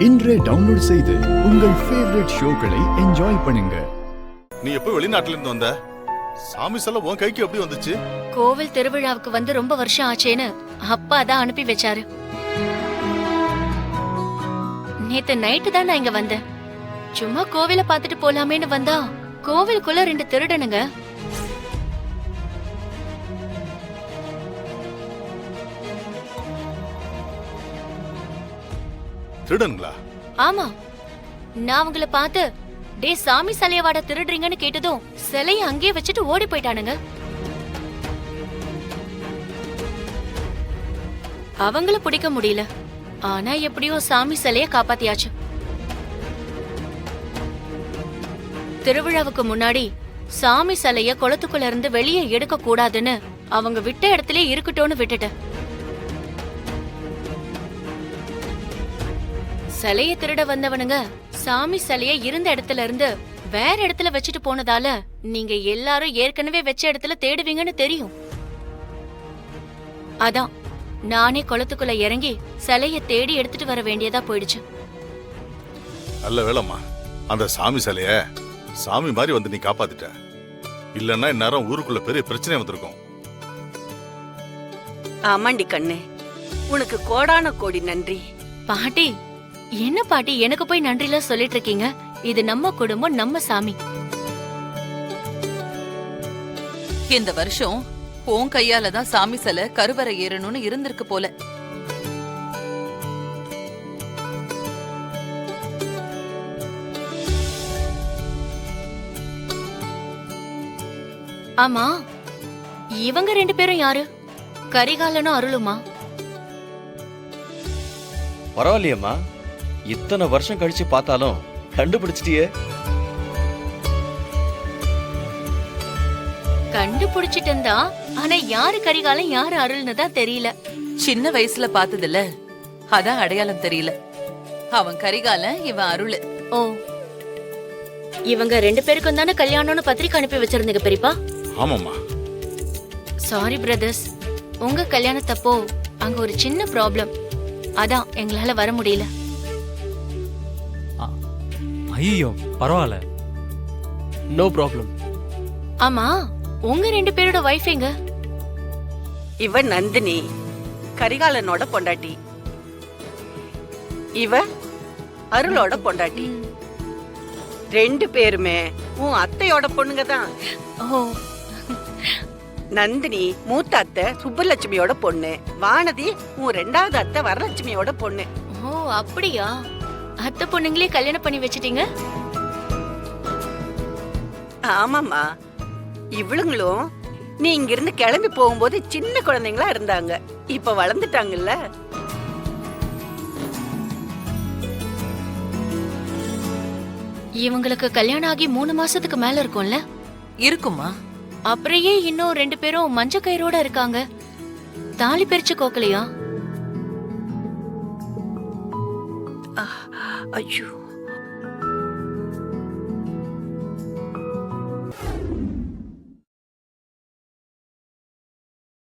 இன்றே டவுன்லோட் செய்து உங்கள் ஃபேவரட் ஷோக்களை என்ஜாய் பண்ணுங்க. நீ எப்ப வெளிநாட்டுல இருந்து வந்த? சாமி சிலை உன் கைக்கு எப்படி வந்துச்சு? கோவில் திருவிழாவுக்கு வந்து ரொம்ப வருஷம் ஆச்சேன்னு அப்பா தான் அனுப்பி வச்சாரு. நேத்து நைட்டு தான் நான் இங்க வந்தேன். சும்மா கோவில பாத்துட்டு போலாமேன்னு வந்தா கோவிலுக்குள்ள 2 திருடனுங்க. திருடனுங்களா? ஆமா, நான் அவங்கள பார்த்து டே சாமி சிலையவாட திருடுறீங்கன்னு கேட்டதும் சிலைய அங்கேயே வச்சுட்டு ஓடி போயிட்டானுங்க. அவங்கள பிடிக்க முடியல, ஆனா எப்படியோ சாமி சிலைய காப்பாத்தியாச்சு. திருவிழாவுக்கு முன்னாடி சாமி சிலைய குளத்துக்குள்ள இருந்து வெளியே எடுக்க கூடாதுன்னு அவங்க விட்ட இடத்துல இருக்கட்டும்னு விட்டுட்டேன். சிலைய திருட வந்தவனுங்க சாமி சிலைய இருந்த இடத்துல இருந்து வேற இடத்துல வச்சுட்டு போனதால நீங்க எல்லாரும் ஏற்கனவே வச்ச இடத்துல தேடுவீங்கன்னு தெரியும். அதான் நானே குளத்துக்குள்ள இறங்கி சிலைய தேடி எடுத்துட்டு வர வேண்டியதா போயிடுச்சு. நல்ல வேலைம்மா, அந்த சாமி சிலைய சாமி மாதிரி வந்து நீ காப்பாத்திட்ட. இல்லன்னா இந்நேரம் ஊருக்குள்ள பெரிய பிரச்சனை வந்திருக்கும். ஆமாண்டி கண்ணு, உனக்கு கோடான கோடி நன்றி. பாட்டி, என்ன பாட்டி எனக்கு போய் நன்றிலாம் சொல்லிட்டு இருக்கீங்க? இது நம்ம குடும்பம், நம்ம சாமி. இந்த வருஷம் உன் கையால தான் சாமி சிலை கருவறை ஏறணும்னு இருந்திருக்கு போல. ஆமா, இவங்க 2 பேரும் யாரு? கரிகாலனும் அருளுமா? பரவாயில்லையம்மா, இத்தனை வருஷம் கழிச்சு பார்த்தாலும் கண்டுபிடிச்சிட்டியே. கண்டுபிடிச்சிட்டா, ஆனா யாரு கரிகாலன் யாரு அருள்னு தான் தெரியல. சின்ன வயசுல பார்த்ததில்ல, அதான் அடையாளம் தெரியல. அவன் கரிகாலன், இவன் அருள். ஓ, இவங்க 2 பேருக்கும் தானே கல்யாணம்னு பத்திரிக்கை அனுப்பி வச்சிருந்தீங்க பெரியப்பா? ஆமாம்மா. சாரி பிரதர்ஸ், உங்க கல்யாணத்தப்போ அங்க ஒரு சின்ன ப்ராப்ளம், அதான் எங்களால வர முடியல. ஐயோ, பரவாயில்ல, நோ ப்ராப்ளம். ஆமா, உங்க 2 பேரோட வைஃப் எங்க? இவ நந்தினி, கரிகாலனோட பொண்டாட்டி. இவ அருளோட பொண்டாட்டி. 2 பேருமே உன் அத்தையோட பொண்ணுங்க தான். ஓ, நந்தினி மூத்த அத்தை சுப்பலட்சுமியோட பொண்ணு, வானதி உன் 2வது அத்தை வரலட்சுமியோட பொண்ணு. ஓ அப்படியா? அத்தை பொண்ணுங்களே கல்யாணம் பண்ணி வச்சிட்டீங்க? ஆமாமா, இவளுங்களும் நீ இங்கிருந்து கிளம்பி போகும்போது சின்ன குழந்தைங்களா இருந்தாங்க, இப்ப வளர்ந்துட்டாங்கல்ல. இவங்களுக்கு கல்யாணம் ஆகி 3 மாசத்துக்கு மேல இருக்கும்ல? இருக்குமா? அப்புறையே இன்னும் 2 பேரும் மஞ்ச கயிறோட இருக்காங்க, தாலி பிரிச்சு கோக்கலையா? ஐயோ,